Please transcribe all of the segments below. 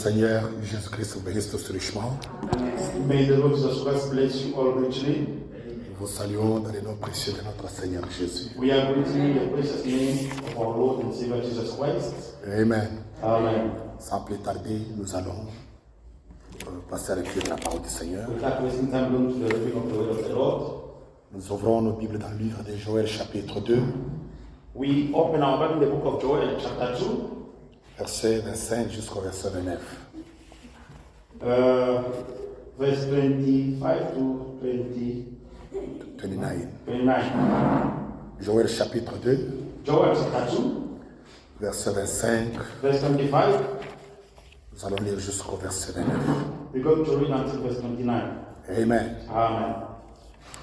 Seigneur Jésus-Christ vous bénisse tous richement. May the Lord Jesus Christ bless you all richly. Nous vous saluons dans le nom précieux de notre Seigneur Jésus. We are greeting the precious name of our Lord and Savior Jesus Christ. Amen. Amen. Sans plus tarder, nous allons passer à l'étude de la parole du Seigneur. Without wasting time, going to the reading of the word of the Lord. Nous ouvrons nos Bibles dans le livre de Joël chapitre 2, We open our Bible in the book of Joel, chapter 2, verset 25 jusqu'au verset 29. verse 25 to 29. 29. Joël chapitre 2, Joel chapter 2, verset 25. verse 25. Nous allons lire jusqu'au verset 29. We're going to read until verse 29. Amen. Amen.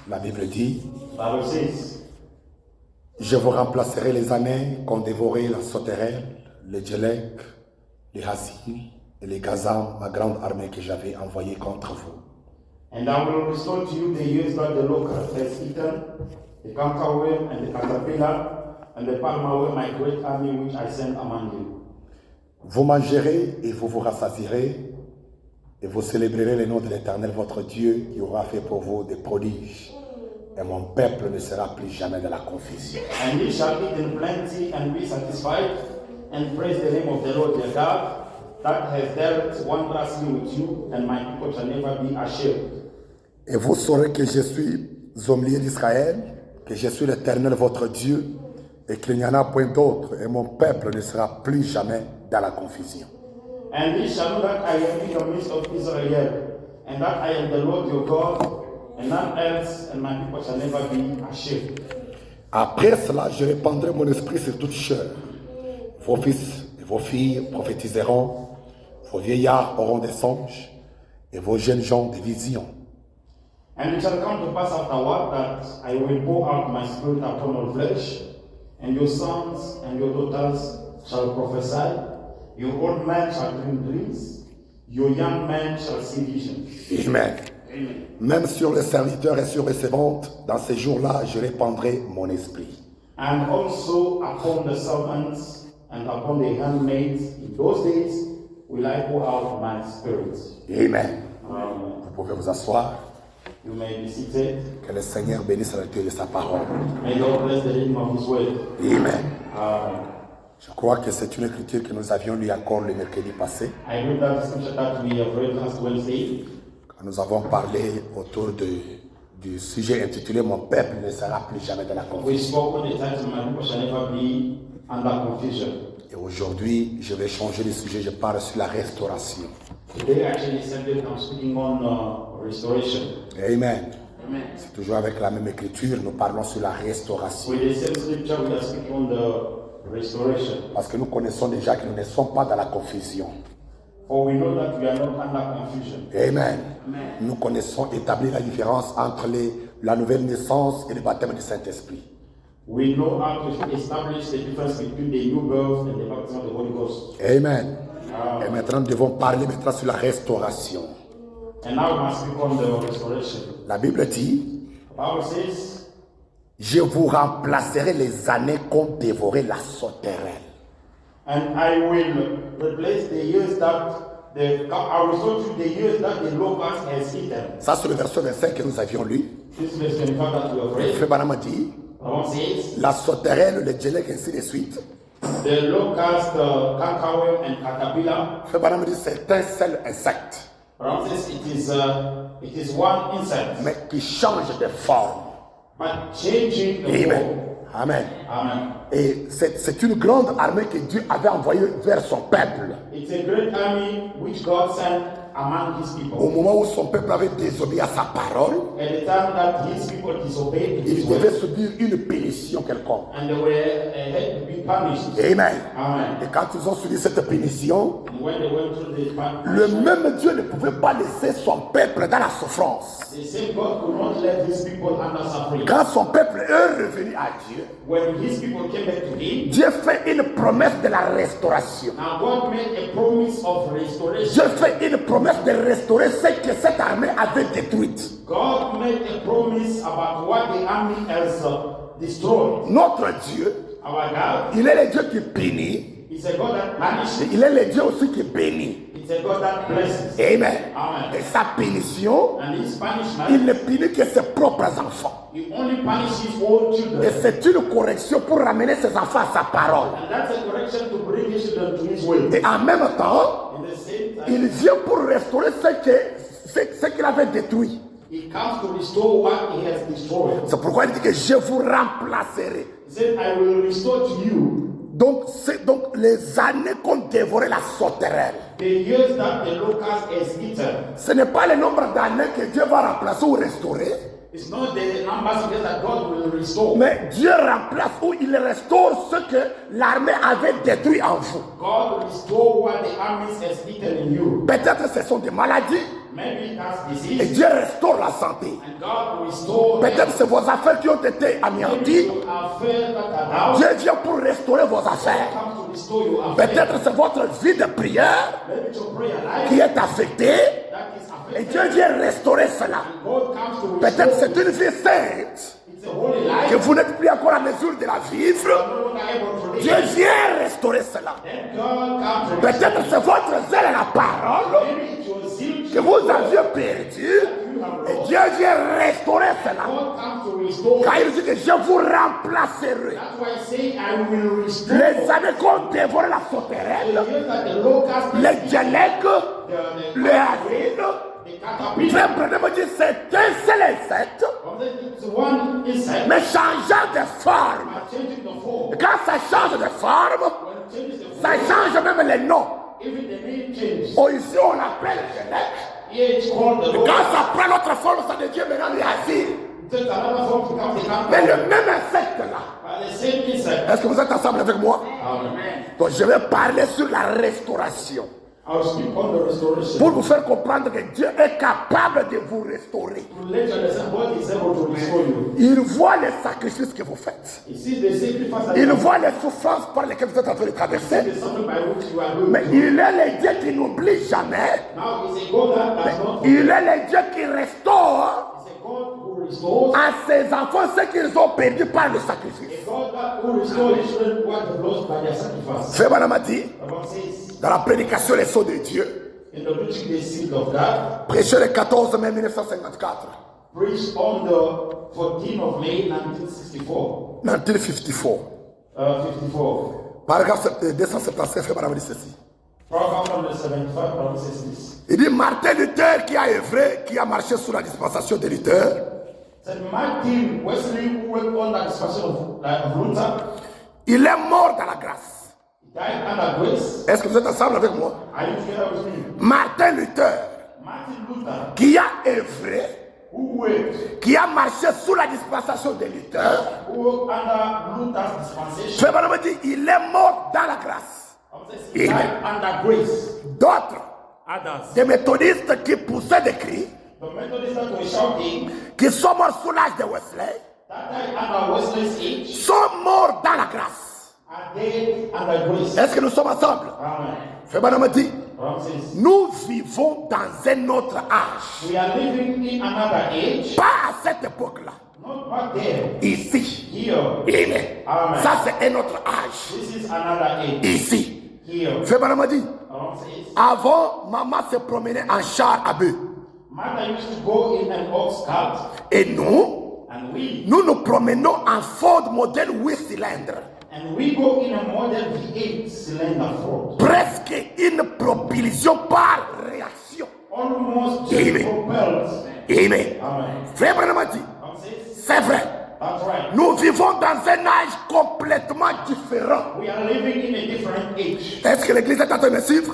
La Bible dit: The Bible says, je vous remplacerai les années qu'ont dévoré la sauterelle, les Djélek, les Hazil et les Gazam, ma grande armée que j'avais envoyée contre vous. and I will restore to you the years that the locust has eaten, the cankerworm and the caterpillar, and the palmerworm, my great army which I sent among you. Vous mangerez et vous vous rassasierez, et vous célébrerez le nom de l'Éternel votre Dieu qui aura fait pour vous des prodiges. Et mon peuple ne sera plus jamais dans la confusion. And ye shall eat in plenty and be satisfied, and praise the name of the Lord your God, that has dealt wondrously with you, and my people shall never be ashamed. Et vous saurez que je suis au milieu d'Israël, que je suis l'Éternel votre Dieu, et qu'il n'y en a point d'autre, et mon peuple ne sera plus jamais dans la confusion. And ye shall know that I am in the midst of Israel, and that I am the Lord your God, and none else, and my people shall never be ashamed. Après cela, je répandrai mon esprit sur toute chair. Vos fils et vos filles prophétiseront, vos vieillards auront des songes, et vos jeunes gens des visions. And it shall come to pass afterward that I will pour out my spirit upon all flesh, and your sons and your daughters shall prophesy, your old men shall dream dreams, your young men shall see visions. Amen. Amen. Même sur les serviteurs et sur les servantes, dans ces jours-là, je répandrai mon esprit. And also upon the servants and upon the handmaids in those days will I pour out my spirit. Amen. Amen. Vous pouvez vous asseoir. You may be seated. Que le Seigneur bénisse la lecture de sa parole. May God bless the reading of His word. Amen. Amen. Je crois que c'est une écriture que nous avions lue encore le mercredi passé. I read that scripture that we have read last Wednesday. Quand nous avons parlé autour du sujet intitulé « Mon peuple ne sera plus jamais dans la We confusion spoke on the title, my people shall never be under confusion. ». Et aujourd'hui, je vais changer de sujet, je parle sur la restauration. Today, actually, subject I'm speaking on restoration. Amen. Amen. C'est toujours avec la même écriture, nous parlons sur la restauration. With the same scripture, we are speaking on the restoration. Parce que nous connaissons déjà que nous ne sommes pas dans la confusion. For we know that we are not under confusion. Amen. Amen. Nous connaissons établir la différence entre la nouvelle naissance et le baptême du Saint-Esprit. We know how to establish the difference between the new birth and the baptism of the Holy Ghost. Amen. Et maintenant, nous devons parler maintenant sur la restauration. And now we must speak on the restoration. La Bible dit: The Bible says, je vous remplacerai les années qu'ont dévoré la sauterelle. and I will replace the years that I will restore to the years that the locust has eaten. Ça, c'est le verset 25 que nous avions lu. This is verse 25 that we have Le read. frère Branham a dit: The one says, la sauterelle, le Djélek, ainsi de suite. the locust, cankerworm, and caterpillar. Le frère Branham dit: c'est un seul insecte, The one says it is one insect, mais qui change de forme. but changing the Amen. form. Amen. Amen. Et c'est une grande armée que Dieu avait envoyée vers son peuple. It's a great army which God sent among His Au people. moment où son peuple avait désobéi à sa parole, At the time that His people disobeyed His il devait word, subir une punition quelconque. and they were had to be punished. Amen. Amen. Et quand ils ont subi cette punition, And when they went through the le punishment, même Dieu ne pouvait pas laisser son peuple dans la souffrance. the same God could not let His people under suffering. Quand son peuple est revenu à Dieu, When His people came back to Him, Dieu fait une promesse de la restauration. now God made a promise of restoration. Dieu fait une promesse de restaurer ce que cette armée avait détruit. God made a promise about what the army has destroyed. Notre Dieu, Our God il est le Dieu qui punit, It's a God that punishes. Il est le Dieu aussi qui bénit. It's a God that blesses. Amen. Amen. Et sa punition, And his punishment, il ne punit que ses propres enfants. he only punishes his own Et children. c'est une correction pour ramener ses enfants à sa parole. And that's a correction to bring his children to his will. Et en même temps, In the same time, il vient pour restaurer ce qu'il avait détruit. he comes to restore what he has destroyed. C'est pourquoi il dit que je vous remplacerai. He said, I will restore to you Donc les années qu'ont dévoré la sauterelle. the years that the locust has eaten. Ce n'est pas le nombre d'années que Dieu va remplacer ou restaurer, It's not the numbers of years that God will restore. mais Dieu remplace ou il restaure ce que l'armée avait détruit en vous. God will restore what the armies has eaten in you. Peut-être ce sont des maladies Maybe that's et disease. Dieu restaure la santé. And God will restore Peut-être c'est vos affaires qui ont été anéanties. your affairs that are down. Dieu vient pour restaurer vos affaires. Comes to restore your affairs. Peut-être c'est votre vie de prière Maybe your prayer life qui est affectée that is et affected. Dieu vient restaurer cela. God comes to Peut-être restore. c'est une vie sainte It's a holy life. que vous n'êtes plus encore à mesure de la vivre. You are no longer able to Dieu live. vient restaurer cela. Then God comes to restore. Peut-être c'est votre zèle à la parole Maybe it's your zeal que vous aviez perdu et Dieu vient restaurer cela. God comes to restore. Car il dit que je vous remplacerai. That's why I say I will restore. Les années qu'on dévore la sauterelle, The years that the locust les dialectes, the les harines, caterpillar. Frère Branham dit c'est un seul insecte, It's one insect. mais changeant de forme. Changing the form. Et quand ça change de forme, When it changes the ça form, change même les noms. even the name changes. Oh, ici on l'appelle dialecte. Here it's called the Et locust. quand ça prend notre forme, ça devient maintenant les asile. It takes another form to come to Mais caterpillar. le même insecte là. But the same insect. Est-ce que vous êtes ensemble avec moi? Amen. Donc je vais parler sur la restauration. I'll speak on the restoration. Pour vous faire comprendre que Dieu est capable de vous restaurer. To let you understand God is able to restore you. Il voit les sacrifices que vous faites. He sees the sacrifice that Il you voit les souffrances par lesquelles vous êtes en train de traverser. the suffering by which you are going Mais through. il est le Dieu qui n'oublie jamais. Now he's a God that does not. Il est le Dieu qui restaure He's a God who restores. à ses enfants ce qu'ils ont perdu par le sacrifice. A God that who restores his children what they've lost by their sacrifice. Frère Branham a dit, The Bible says dans la prédication Les Sceaux de Dieu, in the preaching the seed of God, prêché le 14 mai 1954, preached on the 14th of May 1964. 1954, 54. paragraphe 276, Frère Branham dit ceci. Paragraph number 75, Bible says this. Il dit Martin Luther qui a œuvré, qui a marché sous la dispensation de Luther, Said Martin Wesley, who worked on the dispensation of Luther, il est mort dans la grâce. he died under grace. Est-ce que vous êtes ensemble avec moi? Are you together with me? Martin Luther Martin Luther, qui a œuvré, who worked, qui a marché sous la dispensation de Luther, who worked under Luther's dispensation, Frère Branham dit il est mort dans la grâce. he died under grace. D'autres, Others, des méthodistes qui poussaient des cris, the Methodists that were shouting, qui sont morts sous l'âge de Wesley, that died under Wesley's age, sont morts dans la grâce. are dead under grace. Est-ce que nous sommes ensemble? Amen. Frère Branham dit Bible says, nous vivons dans un autre âge. we are living in another age, Pas à cette époque-là. not back there, Ici. here. Amen. Amen. Ça, c'est un autre âge. This is another age, Ici. here. Frère Branham dit Bible says, avant, maman se promenait en char à bœuf. Mother used to go in an ox cart, Et nous, and we nous promenons en Ford modèle 8 cylindres. go in a model V8 cylinder Ford. Presque une propulsion par réaction. Almost just Amen. propelled. Amen. Amen. Frère Branham dit Bible says, c'est vrai. that's right. Nous vivons dans un âge complètement différent. We are living in a different age. Est-ce que l'église est en train de suivre?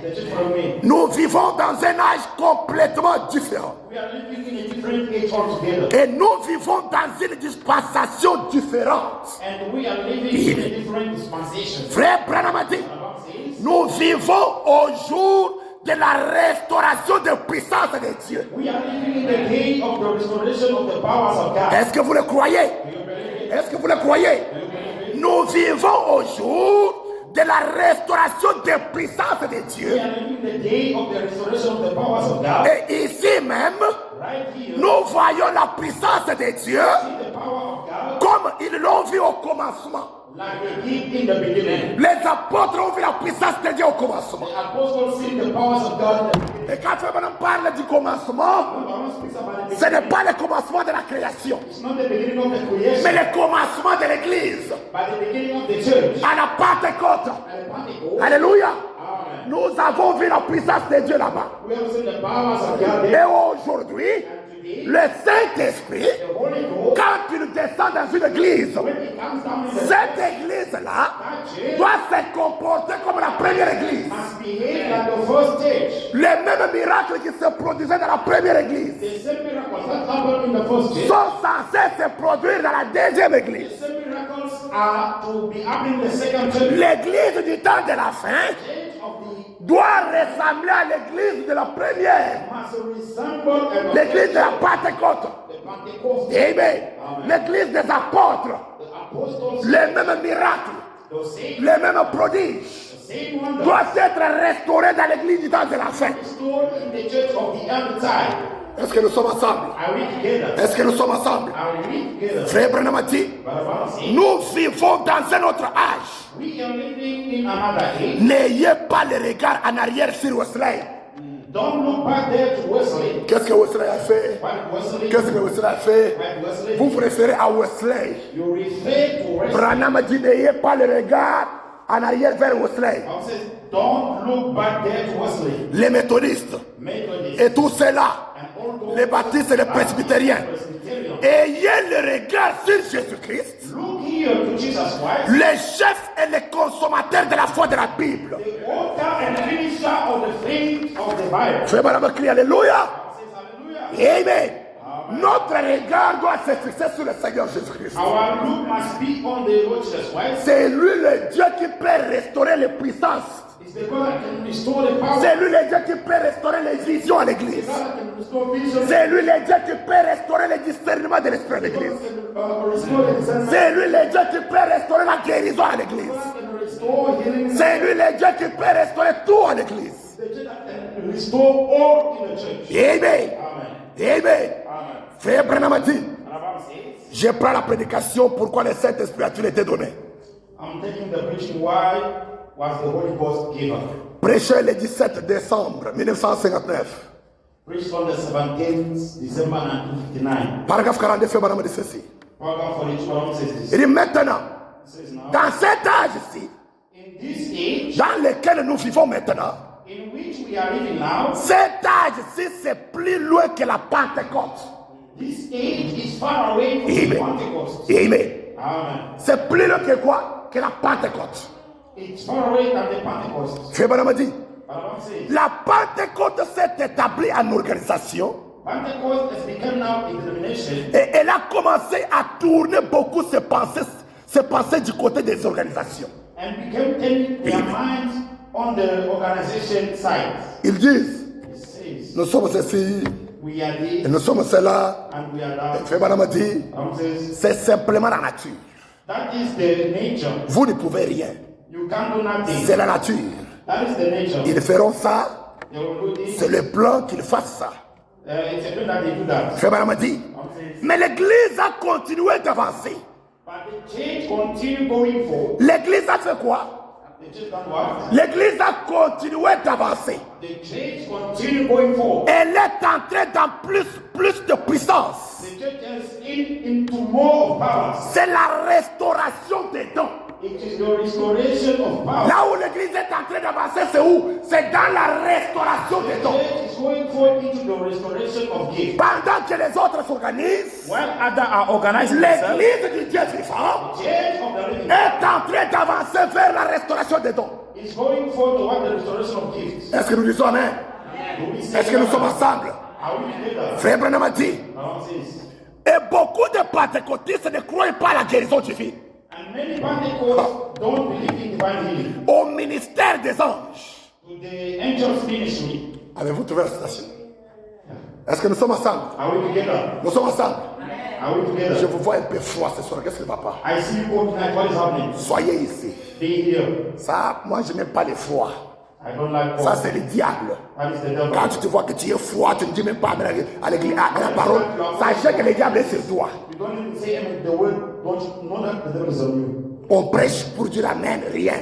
It's a different way. Nous vivons dans un âge complètement différent. We are living in a different age altogether. Et nous vivons dans une dispensation différente. And we are living in a different dispensation. Frère Branham a dit, The Bible says, nous vivons au jour de la restauration de puissance de Dieu. we are living in the day of the restoration of the powers of God. Est-ce que vous le croyez? Do you believe it? Est-ce que vous le croyez? Do you believe it? Nous vivons au jour de la restauration de puissance de We Dieu. are living the day of the restoration of the powers of God. Et ici même, Right here, nous voyons la puissance de Dieu see the power of God comme ils l'ont vu au commencement. Like they did in the beginning. Les apôtres ont vu la puissance de Dieu au commencement. The apostles see the powers of God in the beginning. Et quand on parle du commencement, When Bible speaks about the ce n'est beginning, pas le commencement de la création, it's not the beginning of the creation, mais le commencement de l'église. but the beginning of the church. À la Pentecôte. And Pentecost. Alléluia. Amen. Nous avons vu la puissance de Dieu là-bas. We have seen the powers of God Et there. aujourd'hui, And today, le Saint-Esprit, the Holy Ghost, quand il descend dans une église, when it comes down in the cette église-là that church doit se comporter comme la première église. must behave like the first stage. Les mêmes miracles qui se produisaient dans la première église The same miracles that happened in the first stage, sont censés se produire dans la deuxième the église. same miracles are to be happening in the second church. L'église du temps de la fin Church of the doit ressembler à l'église de la première, must resemble l'église de la Pentecôte. the Pentecost. Amen. L'église des apôtres, The apostles, les mêmes miracles, the same, les mêmes prodiges the same wonders doivent être restaurés dans l'église du temps de la fin. restored in the church of the end time. Est-ce que nous sommes ensemble? Are we together? Est-ce que nous sommes ensemble? Are we together? Frère Branham a dit, nous vivons dans un autre âge. We are living in another age. N'ayez pas le regard en arrière sur Wesley. Don't look back there to Wesley. Qu'est-ce que Wesley a fait? What Wesley? Qu'est-ce que Wesley a fait? What Wesley? Vous préférez à Wesley. You refer to Wesley. Branham a dit, n'ayez pas le regard en arrière vers Wesley. Bible says, don't look back there to Wesley. Les méthodistes Methodist et tous ceux-là, and all those les baptistes et les presbytériens, Presbyterian. ayez le regard sur Jésus-Christ, Look here to Jesus Christ, le chef et le consommateur de la foi de la Bible. the author and finisher of the faith of the Bible. Fais Branham crier Alléluia. Bible says, hallelujah. Amen. Notre regard doit se fixer sur le Seigneur Jésus-Christ. Our look must be on the Lord Jesus Christ. C'est lui le Dieu qui peut restaurer les puissances. It's the God that can restore the power. C'est lui le Dieu qui peut restaurer les visions à l'église. The God that can restore vision. C'est lui le Dieu qui peut restaurer le discernement de l'esprit à l'église. Restore the discernment. C'est lui le Dieu qui peut restaurer la guérison à l'église. God can restore healing. C'est lui le Dieu qui peut restaurer tout à l'église. The church that can restore all in the church. Amen. Amen. Amen. Amen. Frère Branham a dit, And the Bible says, je prends la prédication pourquoi le Saint-Esprit a-t-il été donné. I'm taking the preaching. Why was the Holy Ghost given? Prêché le 17 décembre 1959. Preached on the 17th December 1959. Paragraphe 42, Frère Branham dit ceci. Paragraph 42 says this. Il dit maintenant, It says now, dans cet âge-ci, in this age dans lequel nous vivons maintenant, in which we are living now, cet âge-ci, c'est plus loin que la Pentecôte. this age is far away from the Amen. Pentecost. Amen. Amen. C'est plus loin que quoi? Que la Pentecôte. It's far away than the Pentecost. Frère Branham a dit, But the Bible says, la Pentecôte s'est établie en organisation Pentecost has become now a denomination, et elle a commencé à tourner beaucoup ses pensées du côté des organisations. and became turning their minds on the organization side. Ils disent, It says, nous sommes ceci, we are et this nous sommes cela. and we are that. Frère Branham a dit, The Bible says, c'est simplement la nature. that is the nature. Vous ne pouvez rien. You can't do nothing. C'est la nature. That is the nature. Ils feront ça. They will do this. C'est le plan qu'ils fassent ça. It's a plan that they do that. Frère Branham a dit, The Bible says, mais l'église a continué d'avancer. but the church continue going forward. L'église a fait quoi? The church done what? L'église a continué d'avancer. The church continue going forward. Elle est entrée dans plus de puissance. The church has into more of power. C'est la restauration des dons. It is the restoration of power. Là où l'église est en train d'avancer, c'est où? C'est dans la restauration des The dons. church is going forward into the restoration of gifts. Pendant que les autres s'organisent, While others are organizing themselves, l'église du Dieu vivant the church of the living est en train d'avancer vers la restauration des dons. is going forward toward the restoration of gifts. Est-ce que nous disons amen? Do we say Est-ce que nous that? sommes ensemble? Are we together? Frère Branham a dit, Now it says, et beaucoup de pentecôtistes ne croient pas à la guérison divine, and many Pentecostals don't believe in divine healing. au ministère des anges. To the angels ministry. Avez-vous trouvé la citation? Est-ce que nous sommes ensemble? Are we together? Nous sommes ensemble. Are we Je together? vous vois un peu froid ce soir. Qu'est-ce qui ne va pas? I see you all tonight. What is happening? Soyez ici. Be here. Ça, moi, je n'aime pas les froids. I don't like Ça, cold. c'est le diable. That is the devil. Quand tu te vois que tu es froid, tu ne dis même pas à l'église, à la parole. Sachez que le diable est sur toi. You don't even say amen. The word, don't you know that the devil is on you? On prêche pour dire amen, rien.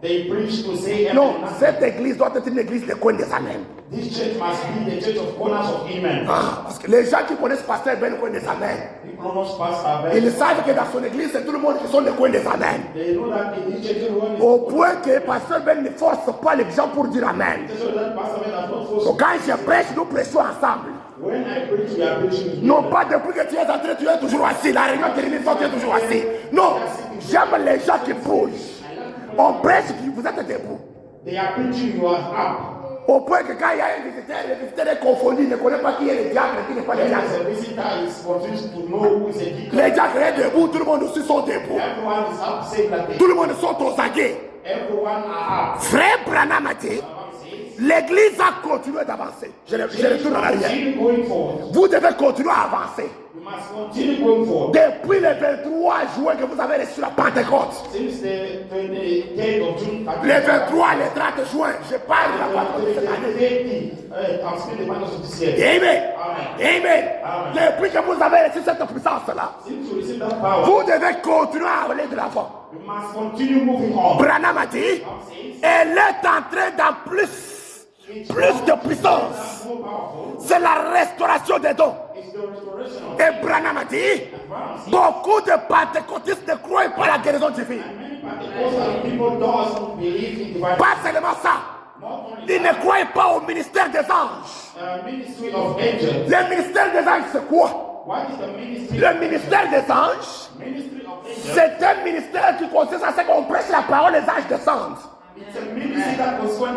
They preach to say Non, amen. cette église doit être une église de coin des amens. This church must be the church of corners of amen. Ah, parce que les gens qui connaissent Pasteur Ben coin des amens, People know Pastor Ben. ils savent que dans son église, c'est tout le monde qui sont des coins des amens. They know that in this church everyone is. Au point que Pasteur Ben ne force pas les gens pour dire amen. So that Pastor Ben has not forced. Donc quand je prêche, nous prêchons ensemble. When I preach, we are preaching together. Non pas depuis que tu es entré, tu es toujours assis. La réunion termine, toi tu es toujours assis. Non, j'aime les gens qui bougent. On prêche, puis vous êtes debout. They are preaching, you are up. Au point que quand il y a un visiteur, le visiteur est confondu, il ne connaît pas qui est le diable et qui n'est pas le When diable. a visitor is confused to know who is a deacon. Les diacres sont debout, tout le monde aussi sont debout. Everyone is up, same like Tout le monde sont aux aguets. everyone are up. Frère Branham a dit, l'église a continué d'avancer. Je retourne en arrière. Continue going forward. Vous devez continuer à avancer. You must continue going forward. Depuis le 23 juin que vous avez reçu la Pentecôte, Since the 23rd of June, le 23, le 30 juin, je parle de la Pentecôte de cette année. I'm speaking the Bible of this year. Amen. Amen. Amen. Amen. Depuis que vous avez reçu cette puissance-là, Since you receive that power, vous devez continuer à aller de l'avant. you must continue moving on. Branham a dit, elle est en train d'en plus de puissance. More powerful. C'est la restauration des dons. It's the restoration of Et Branham a dit, beaucoup de pentecôtistes ne croient pas à la guérison divine. many Pentecostal people don't believe in divine. Pas seulement ça, Not only ils ne croient pas au ministère des anges. ministry of angels. Le ministère des anges, c'est quoi? What is the ministry? Le ministère des anges, Ministry of angels. c'est un ministère qui consiste à ce qu'on prêche la parole, les anges descendent. It's a ministry that was when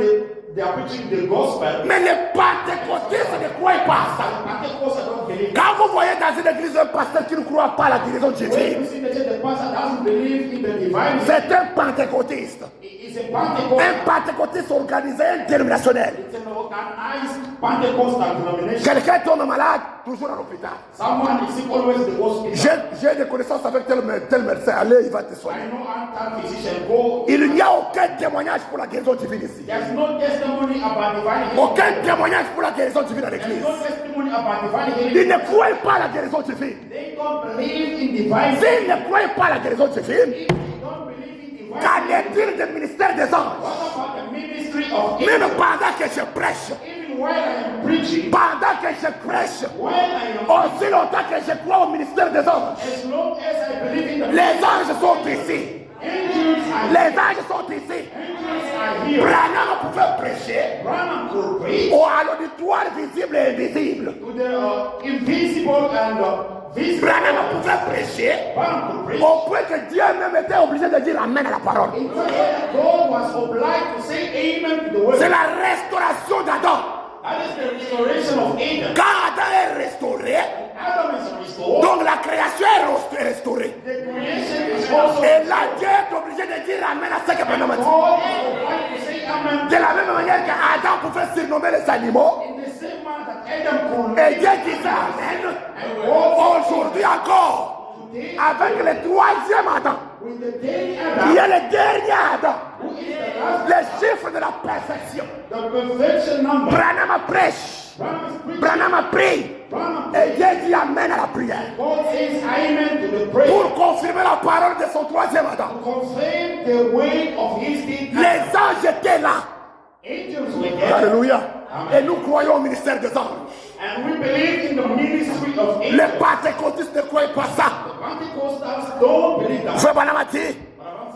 they are preaching the gospel. Mais les pentecôtistes ne croient pas à ça. Pentecostals don't believe. Quand vous voyez dans une église un pasteur qui ne croit pas à la guérison When divine, you see the pastor doesn't believe in the divine, c'est un pentecôtiste. it's a Pentecostal. Un pentecôtiste organisé, dénominationnel. It's an organized Pentecostal denomination. Quelqu'un tombe malade, toujours à l'hôpital. Someone is sick always in the hospital. J'ai des connaissances avec tel médecin, allez, il va te soigner. I know I'm physician. Go. Il n'y a aucun témoignage pour la guérison divine ici. There's no testimony about divine healing. Aucun témoignage pour la guérison divine à There's l'église. no testimony about divine Ils healing. ne croient pas à la guérison divine. They don't believe in divine healing. S'ils ne croient pas à la guérison divine, If they don't believe in divine qu'en healing, est-il du ministère des anges? what about the ministry of Même angels? pendant que je prêche, Even while I am preaching, pendant que je prêche, while I am aussi longtemps que je crois au ministère des anges, as long as I believe in the les anges sont ici. angels are Les anges sont ici. angels are here. Branham pouvait prêcher Branham could preach à l'auditoire visible et invisible. to the invisible and visible. Branham pouvait prêcher Branham could preach. au point que Dieu même était obligé de dire amen à la parole. In fact, God was obliged to say amen to the word. C'est la restauration d'Adam. That is the restoration of Adam. Quand Adam est restauré, Adam is restored. donc la création est restaurée. The creation is also. Et là, Dieu est obligé de dire amen à ce que Branham a dit. God is obliged to say amen. De la même manière qu'Adam pouvait surnommer les animaux, In the same manner that Adam could. et Dieu disait amen. And God Aujourd'hui encore, today, avec le troisième Adam, with the daily il y Adam, a le dernier Adam, who is the last, les chiffres de la perfection. the perfection number. Branham a prêche, Branham is preaching. Branham a prie, Branham, et Dieu dit amen à la prière. God says amen to the prayer. Pour confirmer la parole de son troisième Adam. Confirm the way of his deed. Les anges étaient là. Angels were there. Alléluia. Et nous croyons au ministère des anges. And we believe in the ministry of angels. Les pentecôtistes ne croient pas ça. Pentecostals don't believe that. Frère Branham a dit,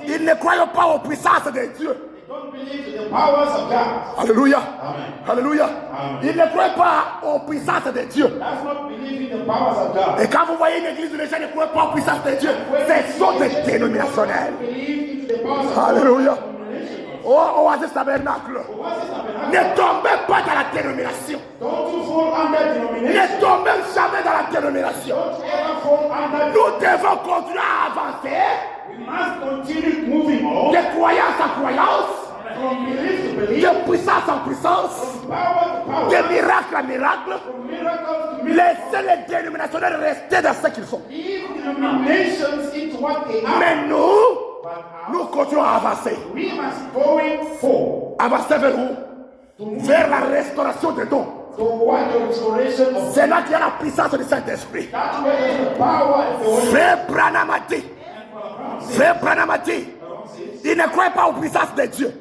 ils ne croient pas aux puissances de Dieu. They don't believe in the powers of God. Alléluia. Amen. Alléluia. Amen. Ils ne croient pas aux puissances de Dieu. That's not believing the powers of God. Et quand vous voyez une église où les gens ne croient pas aux puissances de Dieu, ce sont des dénominationnels. Believe into the powers of God. Alléluia. Oh, Oasis Tabernacle. What's this happening? Ne tombez pas dans la dénomination. Don't you fall under denomination. Ne tombez jamais dans la dénomination. Don't ever fall under. Nous devons continuer à avancer We must continue moving on de croyance en croyance, from belief to belief, de puissance en puissance, from power to power, de miracle en miracle. from miracles to miracles. Laissez les dénominationnels rester dans ce qu'ils sont. Leave denominations into what they are. Mais nous, But nous continuons à avancer. we must going forward Avancer vers où? Vers la restauration des dons. toward the restoration of. C'est là qu'il y a la puissance du Saint-Esprit. That's where there's the power of the Holy Spirit. Frère Branham a dit, Frère Branham a dit, il ne croit pas aux puissances de Dieu.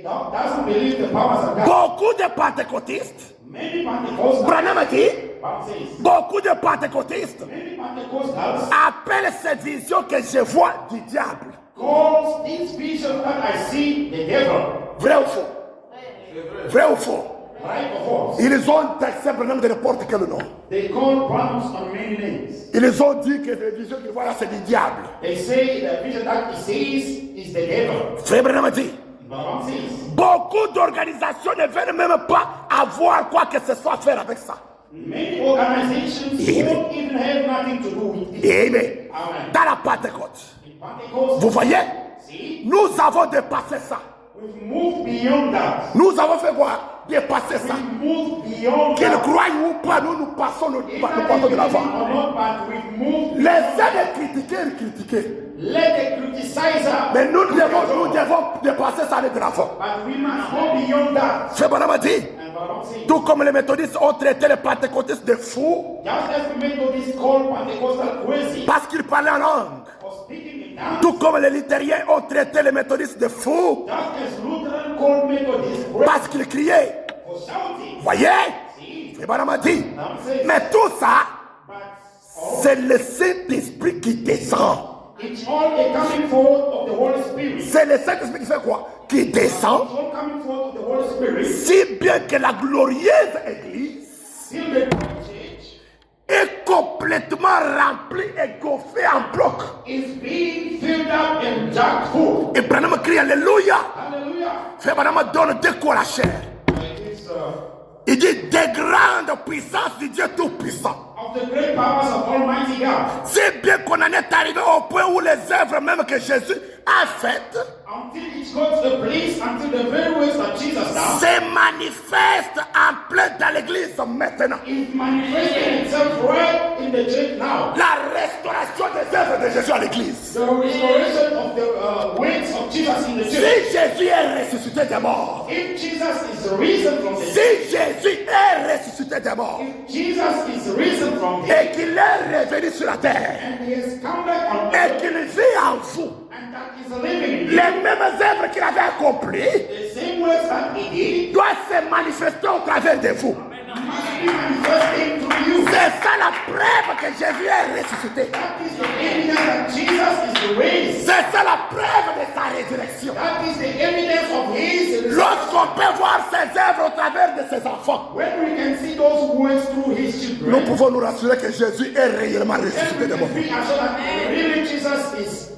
doesn't believe the powers of God. Beaucoup de pentecôtistes, Many Pentecostals, Branham a dit, Bible says, beaucoup de pentecôtistes many Pentecostals appellent cette vision que je vois du diable. calls this vision that I see the devil. Vrai ou faux? Vrai ou faux? Right or false? Ils ont taxé Branham de n'importe quel nom. They call Brahms on many names. Ils ont dit que la vision qu'ils voient là, c'est du diable. They say the vision that he sees is the devil. Frère Branham a dit, Brahms says, beaucoup d'organisations ne veulent même pas avoir quoi que ce soit à faire avec ça. many organizations won't even have nothing to do with it. Amen. Amen. Dans la Pentecôte. In Pentecost, Vous voyez, see, nous avons dépassé ça. we've moved beyond that. Nous avons fait quoi? Dépasser ça. We've moved beyond Qu'ils that. croient ou pas, nous passons, nous partons de l'avant. Or not, but we've moved. Laissez-les critiquer, critiquer. Let the criticizer, Mais nous devons dépasser ça de l'avant. but we must go beyond that. Frère Branham a dit, And Brahms says, tout comme les méthodistes ont traité les pentecôtistes de fous just as we Methodists call Pentecostal crazy parce qu'ils parlaient en langue. for speaking in tongues, Tout comme les luthériens ont traité les méthodistes de fous just as Lutheran called Methodists crazy parce qu'ils criaient. for shouting. Voyez? See, Frère Branham a dit, Brahms says, mais tout ça, but all, c'est le Saint-Esprit qui descend. it's all a coming forth of the Holy Spirit. C'est le Saint-Esprit qui fait quoi? Qui descend, It's all coming forth of the Holy Spirit. si bien que la glorieuse Église Till the church est complètement remplie et gonflée en bloc. is being filled up and jacked full. Et Branham crie Alléluia. Hallelujah. Frère Branham donne deux coups à la chair. Like this, Il dit des grandes puissances du Dieu Tout-Puissant. of the great powers of Almighty God. C'est bien qu'on en est arrivé au point où les œuvres même que Jésus a faites Until it got to the place, until the very words that Jesus does, se manifestent en plein dans l'église maintenant. is manifesting itself right in the church now. La restauration des œuvres de Jésus à l'église. The restoration of the works of Jesus in the Si church. Jésus est ressuscité des morts, If Jesus is risen from the dead, si Jésus est ressuscité des morts if Jesus is risen from the et dead, qu'il est revenu sur la terre and he has come back on et earth, qu'il vit en vous, and that is living in you, les mêmes œuvres qu'il avait accomplies the same works that he did doivent se manifester au travers de vous. must be manifesting through you. C'est ça la preuve que Jésus est ressuscité. That is the evidence that Jesus is raised. C'est ça la preuve de sa résurrection. That is the evidence of his resurrection. Lorsqu'on peut voir ses œuvres au travers de ses enfants, When we can see those works through his nous children, pouvons nous rassurer que Jésus est réellement ressuscité de then mort. we are sure that really Jesus is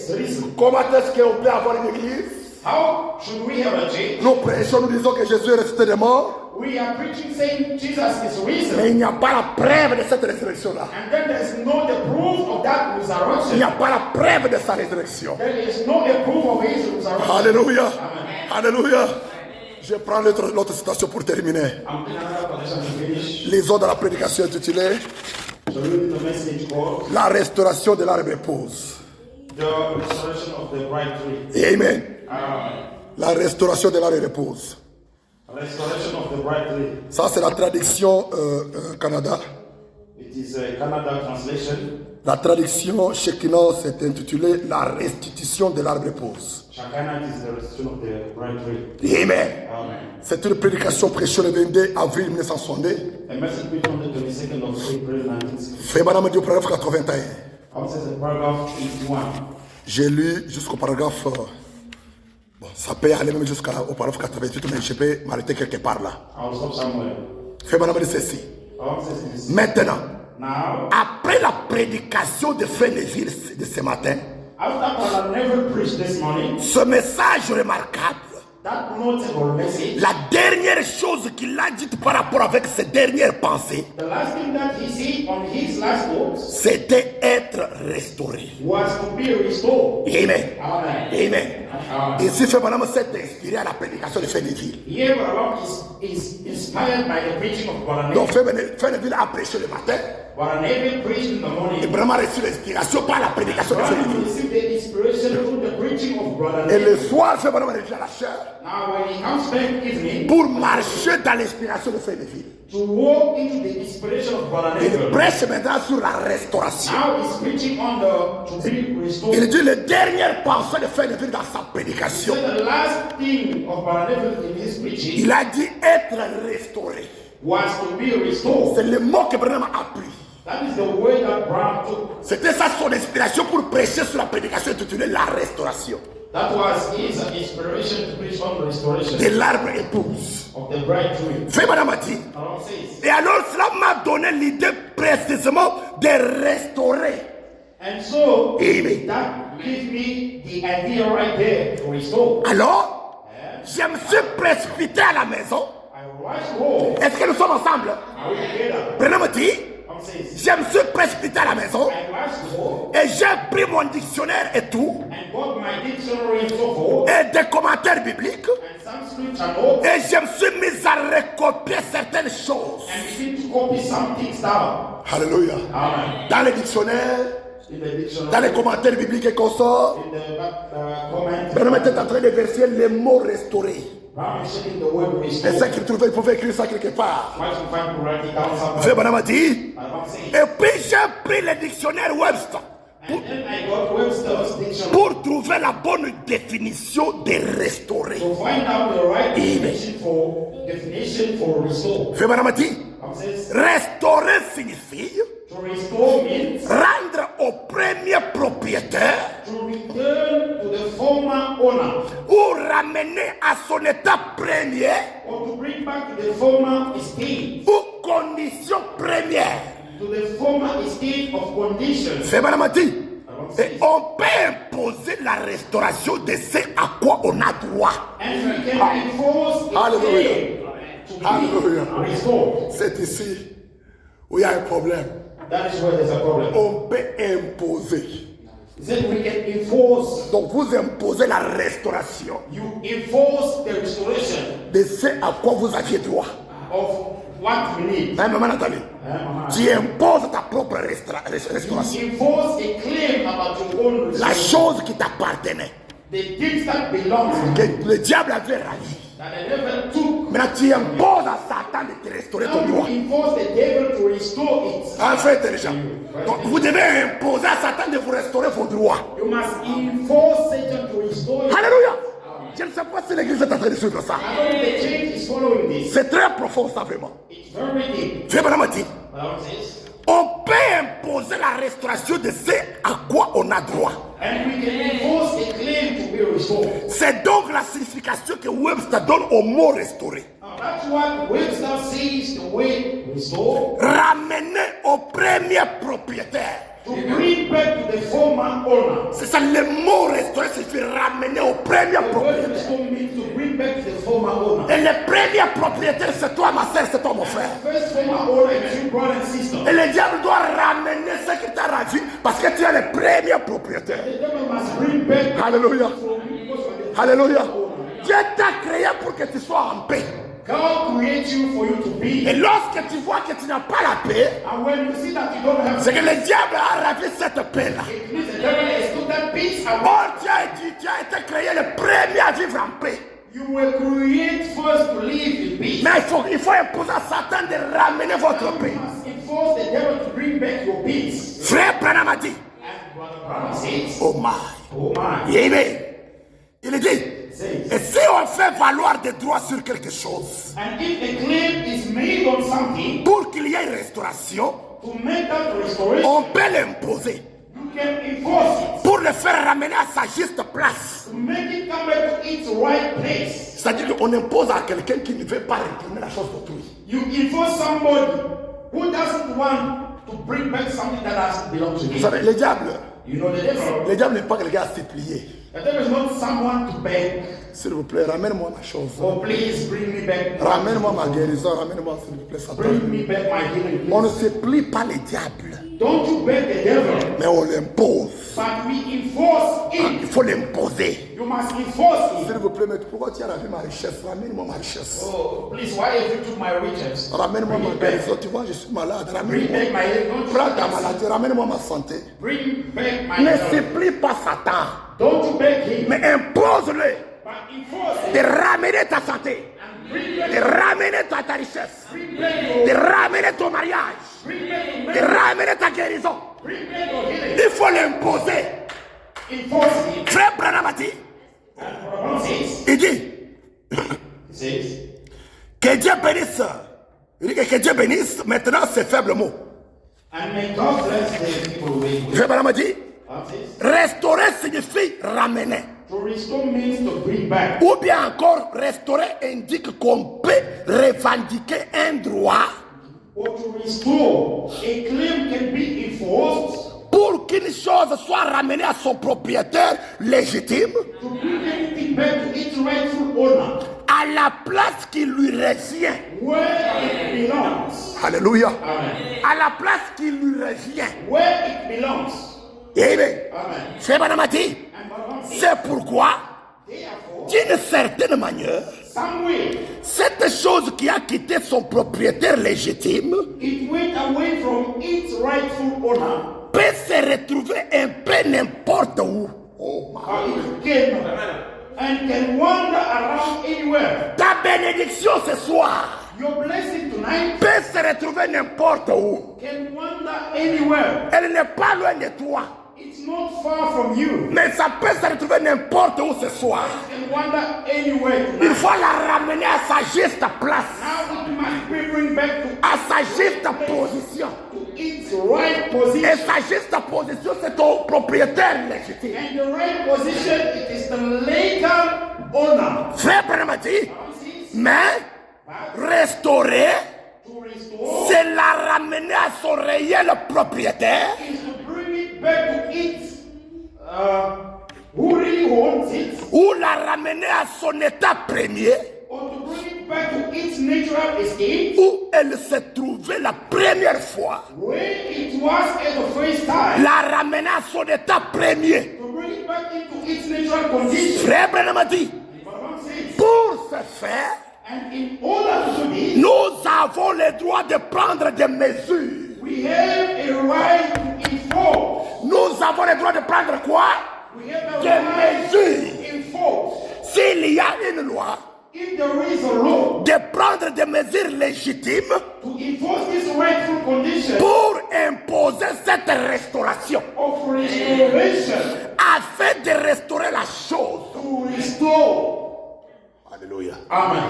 risen. Comment est-ce qu'on peut avoir une église? How should we have a church? Nous prêchons, nous disons que Jésus est ressuscité de mort, We are preaching saying Jesus is risen, mais il n'y a pas la preuve de cette résurrection-là. and then there's no the proof of that Il n'y resurrection. a pas la preuve de sa résurrection. There is no the proof of his resurrection. Alléluia. Amen. Alléluia. Je prends l'autre citation pour terminer. I'm taking another position to finish. Lisons dans la prédication intitulée So read the message called La restauration de la repose. The Restoration of the Bride Tree. Amen. Amen. La restauration de la repose. Restoration of the Bride Tree. Ça, c'est la traduction Canada. It is a Canada translation. La traduction Shekinah s'est intitulée La restitution de la repose. Shekinah is the restoration of the Bride Tree. Amen. Amen. C'est une prédication prêchée le 22 avril 1962. A message preached on the 22nd of April 1960. Fait Madame Dieu, paragraphe 81. How says the paragraph 81. J'ai lu jusqu'au paragraphe. Bon, ça peut aller même jusqu'au paragraphe 88, mais je peux m'arrêter quelque part là. I'll stop somewhere. Fait Madame dit ceci. How says this. Maintenant, Now, après la prédication de Fénéville de ce matin, after Brother Neville preached this morning, ce message remarquable, that notable message, la dernière chose qu'il a dite par rapport avec ses dernières pensées, the last thing that he said on his last words c'était être restauré. was to be restored. Amen. Amen. Amen. Amen. Ici, Frère Branham s'est inspiré à la prédication de Fénéville. Here, Brother is inspired by the preaching of Brother Donc, Neville. Fénéville a prêché le matin. Brother Neville preached in the Et morning. Branham a reçu l'inspiration par la prédication de Brother Fénéville. received the inspiration through the preaching preaching of Brother Et le Neville. soir, ce bonhomme revient à la chair Now, when he comes back evening pour marcher dans l'inspiration de Frère Neville. to walk into the inspiration of Brother Il Neville, prêche maintenant sur la restauration. now he's preaching on the to be restored. Il dit le dernier pensée de Frère Neville dans sa So prédication. the last thing of Brother Neville in his preaching Il a dit être restauré. was to be restored. C'est le mot que Branham a pris. That is the way that Brown took. C'était ça son inspiration pour prêcher sur la prédication intitulée La Restauration. That was his inspiration to preach on the restoration De l'arbre épouse. of the bride tree. Fait Madame a dit. Around says. Et alors cela m'a donné l'idée précisément de restaurer. And so Amen. that gives me the idea right there to restore. Alors, je me suis précipité à la maison. I rushed home. Est-ce que nous sommes ensemble? Are we together? Branham dit, Around says. je me suis précipité à la maison I rushed home et j'ai pris mon dictionnaire et tout, and got my dictionary and so forth et des commentaires bibliques, and some scripture notes et je me suis mis à recopier certaines choses. and begin to copy some things down. Alléluia. Amen. Dans les dictionnaires, In the dictionary. dans les commentaires bibliques et consorts, In the comment. Branham était en train de verser les mots restaurés. Brown is checking the word Et restore. ça qu'il trouvait, il pouvait écrire ça quelque part. Try to find to write it down somewhere. Frère Branham a dit, Around says. et puis j'ai pris le dictionnaire Webster And then I got Webster's dictionary pour trouver la bonne définition de restaurer. to find out the right definition for restore. Frère Branham a dit, It says restaurer signifie to restore means rendre au premier propriétaire to return to the former owner ou ramener à son état premier or to bring back to the former estate, ou condition première. to the former estate of conditions. Frère Branham a dit, et on peut imposer la restauration de ce à quoi on a droit. And we can enforce a Hallelujah. claim to Hallelujah. be restored. C'est ici où il y a un problème. That is where there's a problem. On peut imposer. He said we can enforce. Donc vous imposez la restauration You enforce the restoration de ce à quoi vous aviez droit. of what we need. Hein, maman Nathalie? Tu imposes ta propre restauration. You enforce a claim about your own La restoration. chose qui t'appartenait, The things that belong to you, que le diable avait ravi. that the devil took. Maintenant tu imposes à Satan de te restaurer ton Now you droit. enforce the devil to restore it. En fait, intelligent. Donc vous devez imposer à Satan de vous restaurer vos droits. You must enforce Satan to restore you. Alléluia. Je ne sais pas si l'église est en train de suivre ça. I don't know if the church is following this. C'est très profond ça vraiment. It's very deep. Frère Branham a dit, Bible says, on peut imposer la restauration de ce à quoi on a droit. and we can enforce a claim to be restored. C'est donc la signification que Webster donne au mot restaurer. Now that's what Webster says the way restore. Ramener au premier propriétaire. To bring back to the former owner. C'est ça, le mot restaurer signifie ramener au premier The word propriétaire. restore means to bring back to the former owner. Et le premier propriétaire, c'est toi, ma soeur, c'est toi, mon frère. First former owner is you, brother and sister. Et le diable doit ramener ce qui t'a ravi parce que tu es le premier propriétaire. The devil must bring back Alléluia. from you because you are the Alléluia. owner. Dieu t'a créé pour que tu sois en paix. God created you for you to be. Et lorsque tu vois que tu n'as pas la paix, And when you see that you don't have c'est que le diable a ravi cette paix-là. it means the devil has took that peace away. Or, tu as été créé le premier à vivre en paix. You were created first to live in peace. Mais il faut imposer à Satan de ramener votre paix. You must enforce the devil to bring back your peace. Frère Branham a dit, And Brother Branham says, oh my, oh my, amen. Il dit, et si on fait valoir des droits sur quelque chose, and if a claim is made on something, pour qu'il y ait restauration, to make that restoration, on peut l'imposer. you can enforce it. Pour le faire ramener à sa juste place. To make it come back to its right place. C'est-à-dire qu'on impose à quelqu'un qui ne veut pas retourner la chose d'autrui. You enforce somebody who doesn't want to bring back something that has belonged to Vous him. savez, le diable n'est pas quelqu'un à supplier. The devil is not someone to beg. S'il vous plaît, ramène-moi ma chose. Oh, please bring me back. Ramène-moi ma guérison, ramène-moi s'il vous plaît Satan. Bring me back my healing. On ne Please. supplie pas les diables, Don't you beg the devil, mais on l'impose. But we enforce Il it. faut l'imposer. You must enforce S'il it. vous plaît, mais pourquoi tu as ravi ma richesse? Ramène-moi ma richesse. Oh, please, why have you took my riches? Ramène-moi Bring ma it back. guérison. Tu vois, je suis malade. Bring Ramène-moi. back my health. Prends ta Don't maladie. Ramène-moi ma santé. bring back my Ne health. supplie pas Satan, Don't you beg him, mais impose-le but enforce de it. ramener ta santé, And bring back, de ramener ta richesse, bring back de your, ramener ton mariage, bring back your de marriage. ramener ta guérison. Bring back your healing. Il faut l'imposer. Enforce it. Frère Branham a dit, And what says? il dit, He says, que Dieu bénisse. Il dit que Dieu bénisse maintenant ces faibles mots. and may God bless the people with. Frère Branham a dit, What says? restaurer signifie ramener. To restore means to bring back. Ou bien encore, restaurer indique qu'on peut revendiquer un droit Or to restore, a claim can be enforced pour qu'une chose soit ramenée à son propriétaire légitime to bring anything back to its rightful owner, à la place qui lui revient. where it belongs. Alléluia. Amen. À la place qui lui revient. Where it belongs. Amen. Amen. C'est Madame a dit, And Baba says, c'est pourquoi, therefore, d'une certaine manière, some way cette chose qui a quitté son propriétaire légitime it went away from its rightful owner, peut se retrouver un peu n'importe où. Oh, it came and can wander around anywhere. ta bénédiction ce soir Your blessing tonight peut se retrouver n'importe où. can wander anywhere. Elle n'est pas loin de toi. It's not far from you. Mais ça peut se retrouver n'importe où ce soir. It can wander anywhere Il tonight. faut la ramener à sa juste place, Now it must be bring back to à sa juste position. its right Et position. sa juste position, c'est ton propriétaire légitime. And the right position, it is the legal owner. Frère Branham a dit, mais restaurer, To restore c'est la ramener à son réel propriétaire, is to bring it back to its who really owns it, ou la ramener à son état premier, or to bring it back to its natural estate, où elle se trouvait la première fois. where it was at the first time. La ramener à son état premier. To bring it back into its natural condition. Frère Branham a dit, But one says, pour ce faire, and in order to do this, nous avons le droit de prendre des mesures. we have a right to enforce. Nous avons le droit de prendre quoi? We have a Des right mesures. to enforce. S'il y a une loi, If there is a law de prendre des mesures légitimes to enforce this rightful condition pour imposer cette restauration, of restoration, afin de restaurer la chose. to restore. Alléluia. Amen.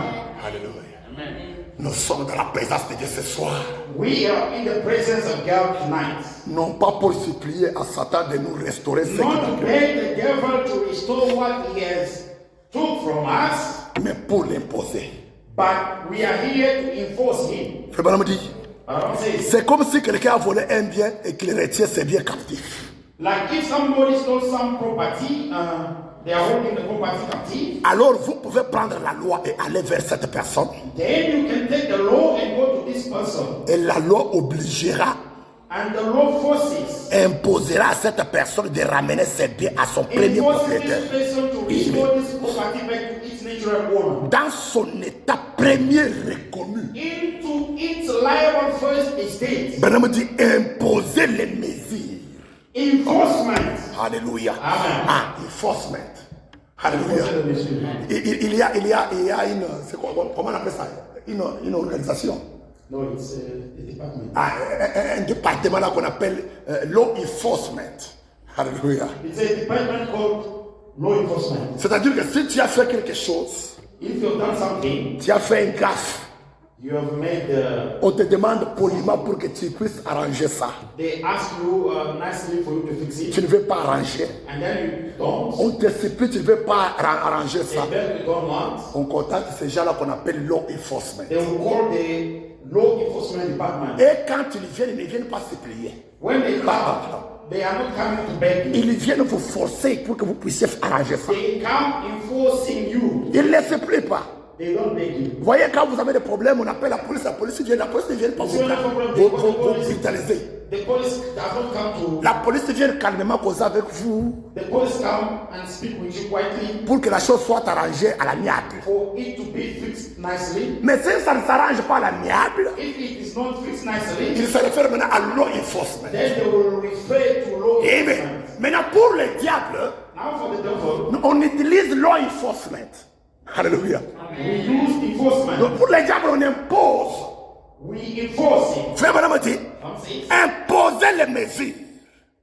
Alléluia. Amen. Nous sommes dans la présence de Dieu ce soir. We are in the presence of God tonight. Non pas pour supplier à Satan de nous restaurer ce qu'il Not a to fait, beg the devil to restore what he has took from us, mais pour l'imposer. but we are here to enforce him. Frère Branham dit, Aram says, c'est comme si quelqu'un a volé un bien et qu'il retient ses biens captifs. like if somebody stole some property, they are holding the property captive, Alors vous pouvez prendre la loi et aller vers cette personne. then you can take the law and go to this person. Et la loi obligera, And the law forces, imposera à cette personne de ramener ses biens à son premier enforces propriétaire. this person to restore this property back to its natural owner. Dans son état premier reconnu. Into its liable first estate. Branham dit imposer les mesures. Enforcement. Alléluia. Amen. Ah, enforcement. Alléluia. Il y a une, c'est quoi, comment on appelle ça? Une organisation. No, it's a department. Ah, un département là qu'on appelle law enforcement. Alléluia. It's a department called law enforcement. C'est-à-dire que si tu as fait quelque chose, If you've done something, tu as fait un gaffe, you have made, on te demande poliment pour que tu puisses arranger ça. they ask you nicely for you to fix it, Tu ne veux pas arranger. and then you don't. On te supplie, tu ne veux pas arranger ça. They beg you don't want. On contacte ces gens-là qu'on appelle law enforcement. They will call the law enforcement department. Et quand ils viennent, ils ne viennent pas supplier. When they come, they are not coming to beg you. Ils viennent vous forcer pour que vous puissiez arranger ça. They come enforcing you. Ils ne supplient pas. They don't beg you. Vous voyez, quand vous avez des problèmes, on appelle la police vient, la police ne vient pas vous brutaliser. The police does not come to. La police vient calmement causer avec vous. The police come and speak with you quietly. Pour que la chose soit arrangée à l'amiable. For it to be fixed nicely. Mais si ça ne s'arrange pas à l'amiable, if it is not fixed nicely, il se réfère maintenant à law enforcement. Then they will refer to law enforcement. Maintenant pour le diable, now for the devil, on utilise law enforcement. Alléluia. We use enforcement. Donc pour le diable, on impose. We enforce it. Frère Madame dit, imposer les mesures.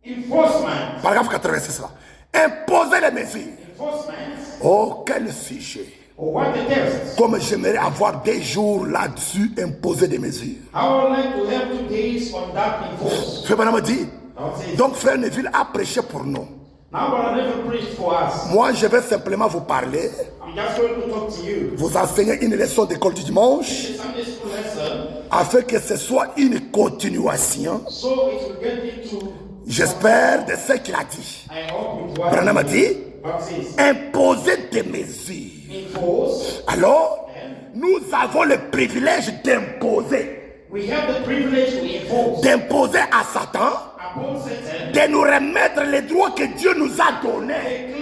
Enforcement. Paragraphe 86 là. Imposer les mesures. Enforcement. Oh, quel sujet. Oh, what the text. Comme j'aimerais avoir des jours là-dessus, imposer des mesures. I would like to have 2 days on that enforcement. Frère Madame dit, donc Frère Neville a prêché pour nous. Now, but I never preached for us. Moi, je vais simplement vous parler. I'm just going to talk to you. Vous enseigner une leçon d'école du dimanche. Sunday school lesson. Afin que ce soit une continuation. So it will get into. J'espère de ce qu'il a dit. I hope it was. Branham a dit, imposer des mesures. Enforce. Alors, nous avons le privilège d'imposer. We have the privilege to enforce. D'imposer à Satan. De nous remettre les droits que Dieu nous a donnés.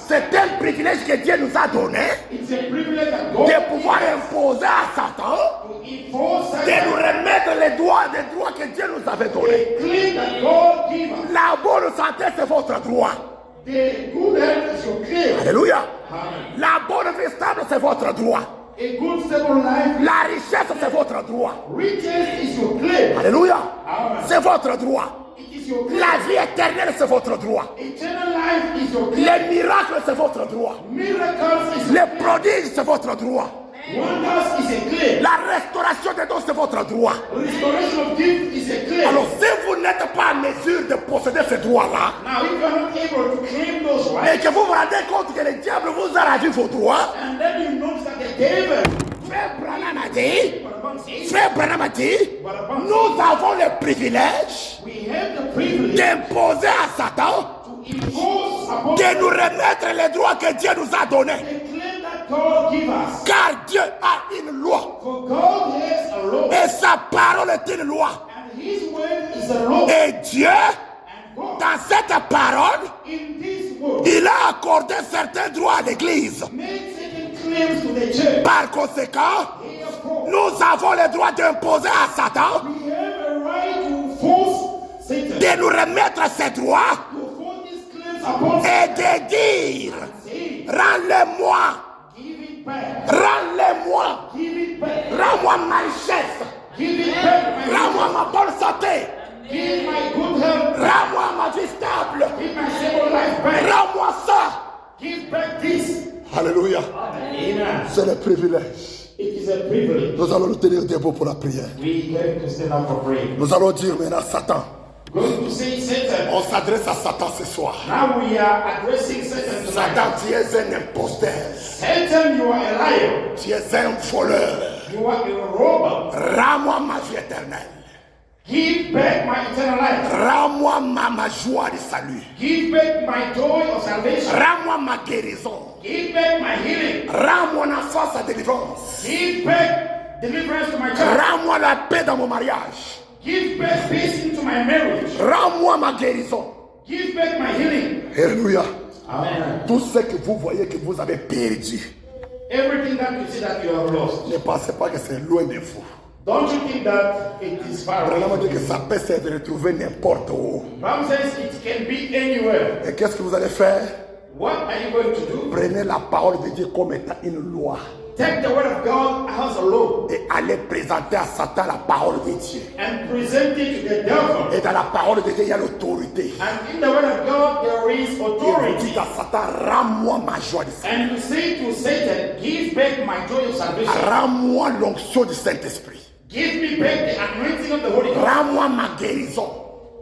C'est un privilège que Dieu nous a donné de pouvoir imposer à Satan de nous remettre les droits que Dieu nous avait donnés. La bonne santé, c'est votre droit. Alléluia. La bonne vie stable, c'est votre droit. A good stable life. La richesse, c'est votre droit. Riches is your claim. Alléluia. C'est votre droit. It is your claim. La vie éternelle, c'est votre droit. Eternal life is your claim. Les miracles, c'est votre droit. Miracles is les prodiges, c'est votre droit. Wonders is a claim. La restauration des dons, c'est votre droit. Restoration of gift is a claim. Alors, si vous n'êtes pas en mesure de posséder ces droits-là, now, if you are not able to claim those rights, et que vous vous rendez compte que le diable vous a ravi vos droits, and then you notice that the devil, Frère Branham a dit, nous avons le privilège d'imposer à Satan de nous remettre les droits que Dieu nous a donnés. Car Dieu a une loi. Et sa parole est une loi. Et Dieu, dans cette parole, il a accordé certains droits à l'Église. Par conséquent, nous avons le droit d'imposer à Satan de nous remettre ces droits et de dire, rends-les-moi, rends-les-moi, rends-moi ma richesse, rends-moi ma bonne santé, rends-moi ma vie stable, rends-moi ça. Alléluia. C'est le privilège. It is a privilege. Nous allons nous tenir debout pour la prière. We have to stand up for prayer. Nous allons dire maintenant Satan. Going to say Satan. On s'adresse à Satan ce soir. Now we are addressing Satan tonight. Satan, tu es un imposteur. Satan, you are a liar. Tu es un voleur. You are a robber. Rends-moi ma vie éternelle. Give back my eternal life. Rends-moi ma joie de salut. Give back my joy of salvation. Rends-moi ma guérison. Give back my healing. Rends-moi la force à délivrance. Give back deliverance to my child. Rends-moi la paix dans mon mariage. Give back peace into my marriage. Rends-moi ma guérison. Give back my healing. Alléluia. Amen. Tout ce que vous voyez que vous avez perdu. Everything that you see that you have lost. Ne pensez pas que c'est loin de vous. Don't you think that it is far away? Vraiment dire que ça peut se retrouver n'importe où. Bible says it can be anywhere. Et qu'est-ce que vous allez faire? What are you going to do? Prenez la parole de Dieu comme étant une loi. Take the word of God as a law. Et allez présenter à Satan la parole de Dieu. And present it to the devil. Et dans la parole de Dieu, il y a l'autorité. And in the word of God there is Et vous authority. dites à Satan, rends-moi ma joie de salut. And you say to Satan, give back my joy of salvation. Rends-moi l'onction du Saint-Esprit. Give me back the anointing of the Holy Ghost. Rends-moi ma guérison.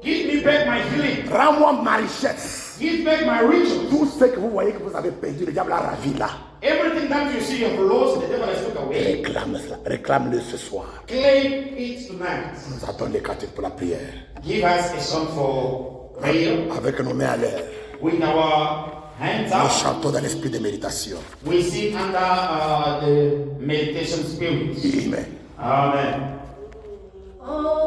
Give me back my healing. Rends-moi ma richesse. Give back my riches. Tout ce que vous voyez que vous avez perdu, le diable a ravi là. Everything that you see you have lost, the devil has took away. Réclame cela. Réclame-le ce soir. Claim it tonight. Nous attendons les cantiques pour la prière. Give us a song for prayer Avec nos mains à l'air. with our Hands Nous up. chantons dans l'esprit de méditation. We sing under the meditation spirit. Amen. Amen. Oh.